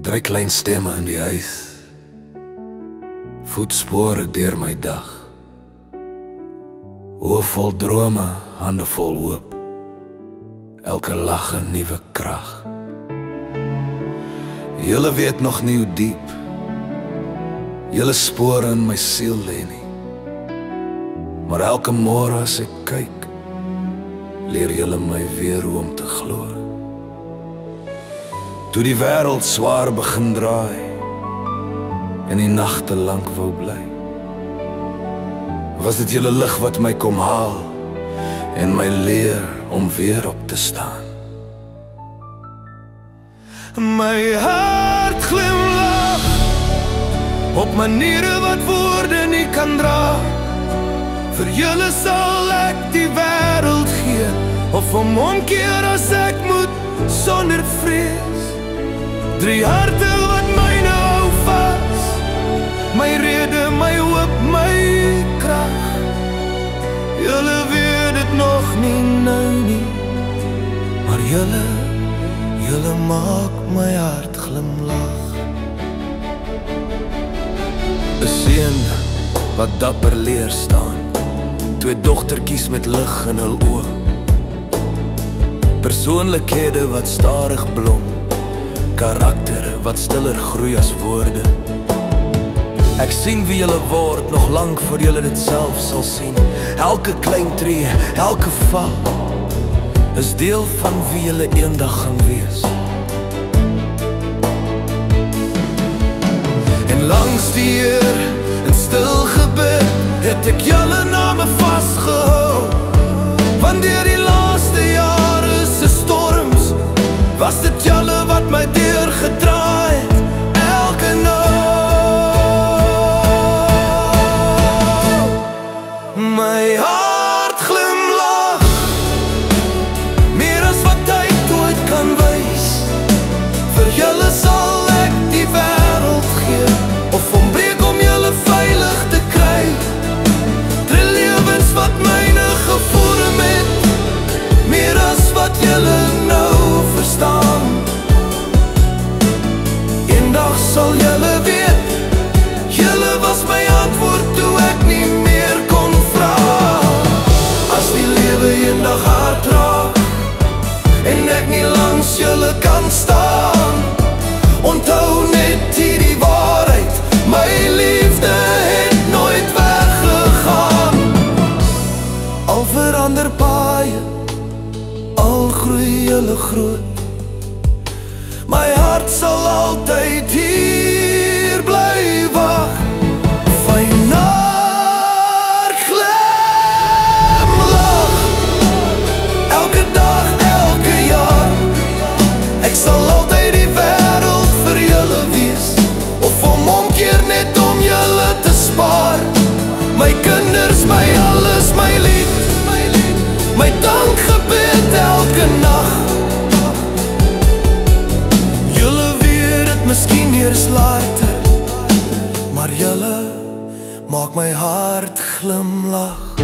Drie klein stemme in die huis, voetspore deur my dag. Oë vol drome, hande vol hoop, elke lag 'n nuwe krag. Julle weet nog nie hoe diep julle spore in my siel lê nie, maar elke môre as ek kyk, leer julle my weer hoe om te glo. Toe die wêreld swaar begin draai en die nagte lank wou bly, was dit julle lig wat my kom haal en my leer om weer op te staan. My hart glimlag op maniere wat woorde nie kan dra. Vir julle sal ek die wêreld gee, of omkeer as ek moet sonder vrees. Drie harte wat myne hou vas, my rede, my hoop, my krag. Julle weet dit nog nie nou nie, maar julle maak my hart glimlag. 'n Seun wat dapper leer staan, twee dogtertjies met lig in hul oë, persoonlikhede wat stadig blom, karaktere wat stiller groei as woorde. Ek sien wie julle word, nog lank voor julle dit self sal sien. Elke klein tree, elke val, is deel van wie julle eendag gaan wees. En langs die Heer, in stil gebed, het ek julle name vasgehou. Want deur die laaste jare se storms, was dit julle wat my deurgedraai het, elke nou. My hart glimlag, meer as wat tyd ooit kan wys. Vir julle sal ek die wêreld gee, of ombreek om julle veilig te kry. Drie lewens wat myne gevorm het, meer as wat julle nou verstaan. Eendag sal julle weet, julle was my antwoord toe ek nie meer kon vra. As die lewe eendag hard raak en ek nie langs julle kan staan, onthou net hierdie waarheid, my liefde het nooit weggegaan. Al verander paaie, al groei julle groot, my hart sal altyd hier bly wag. Fyn hart glimlag, elke dag, elke jaar. Ek sal altyd die wêreld vir julle wees, of omkeer net om julle te spaar. My kinders, my alles, my lied, my dankgebed elke nag. Julle weet dit miskien eers later, maar julle maak my hart glimlag.